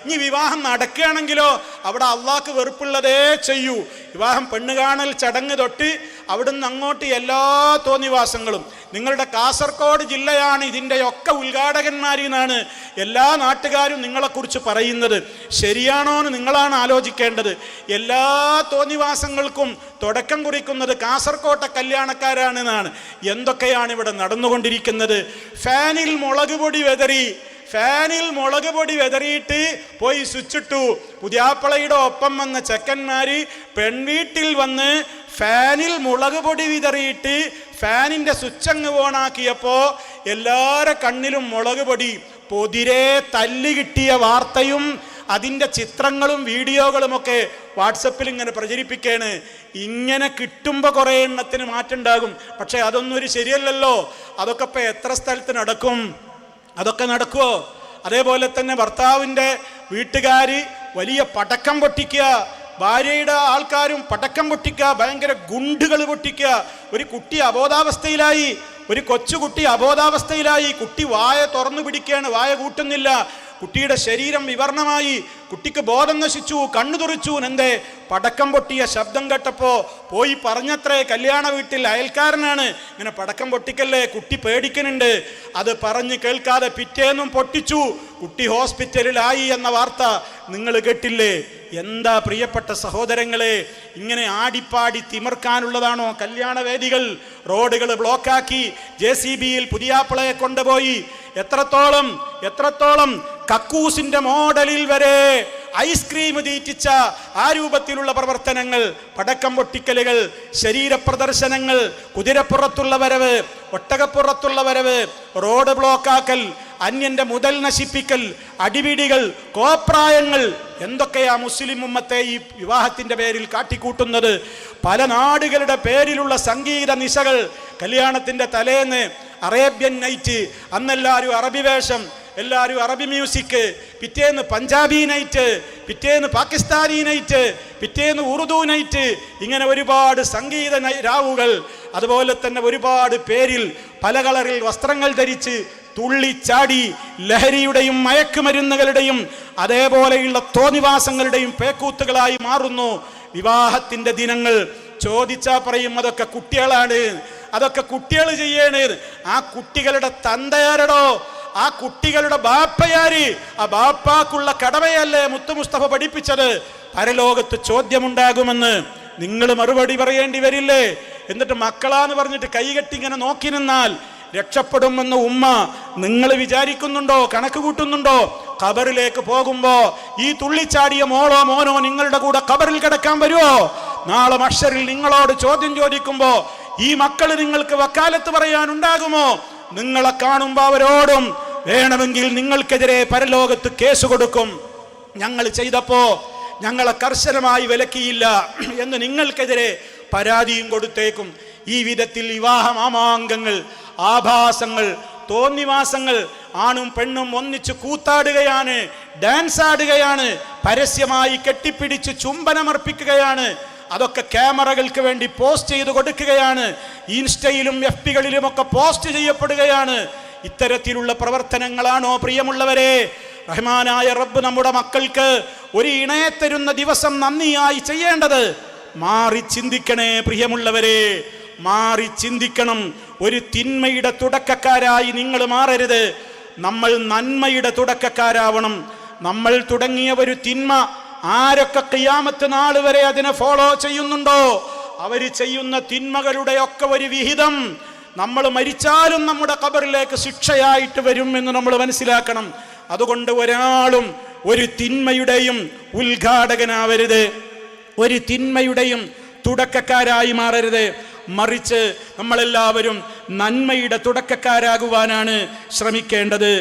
ഇനി വിവാഹം നടക്കുകയാണെങ്കിലോ അവിടെ അള്ളാഹ്ക്ക് വെറുപ്പുള്ളതേ ചെയ്യൂ. വിവാഹം പെണ്ണുകാണൽ ചടങ്ങ് തൊട്ട് അവിടുന്ന് അങ്ങോട്ട് എല്ലാ തോന്നിവാസങ്ങളും. നിങ്ങളുടെ കാസർഗോഡ് ജില്ലയാണ് ഇതിൻ്റെയൊക്കെ ഉദ്ഘാടകന്മാരെന്നാണ് എല്ലാ നാട്ടുകാരും നിങ്ങളെക്കുറിച്ച് പറയുന്നത്. ശരിയാണോ എന്ന് നിങ്ങളാണ് ആലോചിക്കേണ്ടത്. എല്ലാ തോന്നിവാസങ്ങൾക്കും തുടക്കം കുറിക്കുന്നത് കാസർകോട്ടെ കല്യാണക്കാരാണെന്നാണ്. എന്തൊക്കെയാണ് ഇവിടെ നടന്നുകൊണ്ടിരിക്കുന്നത്? ഫാനിൽ മുളക് പൊടി വെതറിയിട്ട് പോയി സ്വിച്ചിട്ടു. പുതിയാപ്പളയുടെ ഒപ്പം വന്ന ചെക്കന്മാര് പെൺവീട്ടിൽ വന്ന് ഫാനിൽ മുളക് പൊടി വിതറിയിട്ട് ഫാനിന്റെ സ്വിച്ചങ്ങ് ഓണാക്കിയപ്പോ എല്ലാവരുടെ കണ്ണിലും മുളക് പൊടി. പൊതിരെ തല്ല് കിട്ടിയ വാർത്തയും അതിൻ്റെ ചിത്രങ്ങളും വീഡിയോകളുമൊക്കെ വാട്സപ്പിൽ ഇങ്ങനെ പ്രചരിപ്പിക്കുകയാണ്. ഇങ്ങനെ കിട്ടുമ്പോൾ കുറേ എണ്ണത്തിന് മാറ്റമുണ്ടാകും. പക്ഷെ അതൊന്നും ഒരു ശരിയല്ലല്ലോ. അതൊക്കെ ഇപ്പം എത്ര സ്ഥലത്ത് നടക്കും? അതൊക്കെ നടക്കുമോ? അതേപോലെ തന്നെ ഭർത്താവിൻ്റെ വീട്ടുകാർ വലിയ പടക്കം പൊട്ടിക്കുക, ഭാര്യയുടെ ആൾക്കാരും പടക്കം പൊട്ടിക്കുക, ഭയങ്കര ഗുണ്ടുകൾ പൊട്ടിക്കുക. ഒരു കുട്ടി അബോധാവസ്ഥയിലായി, ഒരു കൊച്ചുകുട്ടി അബോധാവസ്ഥയിലായി. കുട്ടി വായ തുറന്നു പിടിക്കുകയാണ്, വായ കൂട്ടുന്നില്ല. കുട്ടിയുടെ ശരീരം വിവർണമായി, കുട്ടിക്ക് ബോധം നശിച്ചു, കണ്ണു തുറിച്ചു. എന്തേ? പടക്കം പൊട്ടിയ ശബ്ദം കേട്ടപ്പോൾ പോയി പറഞ്ഞത്രേ കല്യാണ വീട്ടിൽ അയൽക്കാരനാണ്, ഇങ്ങനെ പടക്കം പൊട്ടിക്കല്ലേ, കുട്ടി പേടിക്കുന്നുണ്ട്. അത് പറഞ്ഞ് കേൾക്കാതെ പിറ്റേന്നും പൊട്ടിച്ചു. കുട്ടി ഹോസ്പിറ്റലിലായി എന്ന വാർത്ത നിങ്ങൾ കേട്ടില്ലേ? എന്താ പ്രിയപ്പെട്ട സഹോദരങ്ങളെ, ഇങ്ങനെ ആടിപ്പാടി തിമിർക്കാനുള്ളതാണോ കല്യാണവേദികൾ? റോഡുകൾ ബ്ലോക്കാക്കി JCBയിൽ പുതിയാപ്പിളയെ കൊണ്ടുപോയി. എത്രത്തോളം കക്കൂസിന്റെ മോഡലിൽ വരെ ഐസ്ക്രീം തീറ്റിച്ച ആ രൂപത്തിലുള്ള പ്രവർത്തനങ്ങൾ, പടക്കം പൊട്ടിക്കലുകൾ, ശരീര പ്രദർശനങ്ങൾ, കുതിരപ്പുറത്തുള്ള വരവ്, ഒട്ടകപ്പുറത്തുള്ള വരവ്, റോഡ് ബ്ലോക്കാക്കൽ, അന്യന്റെ മുതൽ നശിപ്പിക്കൽ, അടിപിടികൾ, കോപ്രായങ്ങൾ. എന്തൊക്കെയാ മുസ്ലിം ഉമ്മത്തെ ഈ വിവാഹത്തിന്റെ പേരിൽ കാട്ടിക്കൂട്ടുന്നത്? പല നാടുകളുടെ പേരിലുള്ള സംഗീത നിശകൾ. കല്യാണത്തിന്റെ തലേന്ന് അറേബ്യൻ നൈറ്റ്, അന്നെല്ലാവരും അറബി വേഷം, എല്ലാവരും അറബി മ്യൂസിക്, പിറ്റേന്ന് പഞ്ചാബി നൈറ്റ്, പിറ്റേന്ന് പാകിസ്ഥാനി നൈറ്റ്, പിറ്റേന്ന് ഉറുദു നൈറ്റ്, ഇങ്ങനെ ഒരുപാട് സംഗീത രാവുകൾ. അതുപോലെ തന്നെ ഒരുപാട് പേരിൽ പല കളറിൽ വസ്ത്രങ്ങൾ ധരിച്ച് തുള്ളിച്ചാടി ലഹരിയുടെയും മയക്കുമരുന്നുകളുടെയും അതേപോലെയുള്ള തോന്നിവാസങ്ങളുടെയും പേക്കൂത്തുകളായി മാറുന്നു വിവാഹത്തിന്റെ ദിനങ്ങൾ. ചോദിച്ചാ പറയും അതൊക്കെ കുട്ടികളാണ്, അതൊക്കെ കുട്ടികൾ ചെയ്യേണ്. ആ കുട്ടികളുടെ തന്തയാരടോ? ആ കുട്ടികളുടെ ബാപ്പയാര്? ആ ബാപ്പാക്കുള്ള കടമയല്ലേ മുത്തു മുസ്തഫ പഠിപ്പിച്ചത്? പരലോകത്ത് ചോദ്യമുണ്ടാകുമെന്ന് നിങ്ങൾ മറുപടി പറയേണ്ടി വരില്ലേ? എന്നിട്ട് മക്കളാന്ന് പറഞ്ഞിട്ട് കൈകെട്ടി ഇങ്ങനെ നോക്കി നിന്നാൽ രക്ഷപ്പെടുമെന്ന് ഉമ്മ നിങ്ങൾ വിചാരിക്കുന്നുണ്ടോ? കണക്ക് കൂട്ടുന്നുണ്ടോ? ഖബറിലേക്ക് പോകുമ്പോ ഈ തുള്ളിച്ചാടിയ മോളോ മോനോ നിങ്ങളുടെ കൂടെ ഖബറിൽ കിടക്കാൻ വരുമോ? നാളെ മഹ്ശറിൽ നിങ്ങളോട് ചോദ്യം ചോദിക്കുമ്പോ ഈ മക്കൾ നിങ്ങൾക്ക് വക്കാലത്ത് പറയാനുണ്ടാകുമോ? നിങ്ങളെ കാണുമ്പോൾ അവരോടും വേണമെങ്കിൽ നിങ്ങൾക്കെതിരെ പരലോകത്ത് കേസ് കൊടുക്കും. ഞങ്ങൾ ചെയ്തപ്പോ ഞങ്ങളെ കർശനമായി വിലക്കിയില്ല എന്ന് നിങ്ങൾക്കെതിരെ പരാതിയും കൊടുത്തേക്കും. ഈ വിധത്തിൽ വിവാഹ മാമാങ്കങ്ങൾ, ആഭാസങ്ങൾ, തോന്നിവാസങ്ങൾ, ആണും പെണ്ണും ഒന്നിച്ച് കൂത്താടുകയാണ്, ഡാൻസ് ആടുകയാണ്, പരസ്യമായി കെട്ടിപ്പിടിച്ച് ചുംബനമർപ്പിക്കുകയാണ്. അതൊക്കെ ക്യാമറകൾക്ക് വേണ്ടി പോസ്റ്റ് ചെയ്ത് കൊടുക്കുകയാണ്. ഇൻസ്റ്റയിലും FBകളിലുമൊക്കെ പോസ്റ്റ് ചെയ്യപ്പെടുകയാണ്. ഇത്തരത്തിലുള്ള പ്രവർത്തനങ്ങളാണോ പ്രിയമുള്ളവരെ റഹ്മാനായ റബ്ബ് നമ്മുടെ മക്കൾക്ക് ഒരു ഇണയെ തരുന്ന ദിവസം നന്ദിയായി ചെയ്യേണ്ടത്? മാറി ചിന്തിക്കണേ പ്രിയമുള്ളവരെ, മാറി ചിന്തിക്കണം. ഒരു തിന്മയുടെ തുടക്കക്കാരായി നിങ്ങൾ മാറരുത്. നമ്മൾ നന്മയുടെ തുടക്കക്കാരാവണം. നമ്മൾ തുടങ്ങിയ ഒരു തിന്മ ആരൊക്കെ ഖിയാമത്ത് നാൾ വരെ അതിനെ ഫോളോ ചെയ്യുന്നുണ്ടോ അവർ ചെയ്യുന്ന തിന്മകളുടെ ഒക്കെ ഒരു വിഹിതം നമ്മൾ മരിച്ചാലും നമ്മുടെ ഖബറിലേക്ക് ശിക്ഷയായിട്ട് വരും എന്ന് നമ്മൾ മനസ്സിലാക്കണം. അതുകൊണ്ട് ഒരാളും ഒരു തിന്മയുടെയും ഉദ്ഘാടകനാവരുത്, ഒരു തിന്മയുടെയും തുടക്കക്കാരായി മാറരുത്. മറിച്ച് നമ്മളെല്ലാവരും നന്മയുടെ തുടക്കക്കാരാകുവാനാണ് ശ്രമിക്കേണ്ടത്.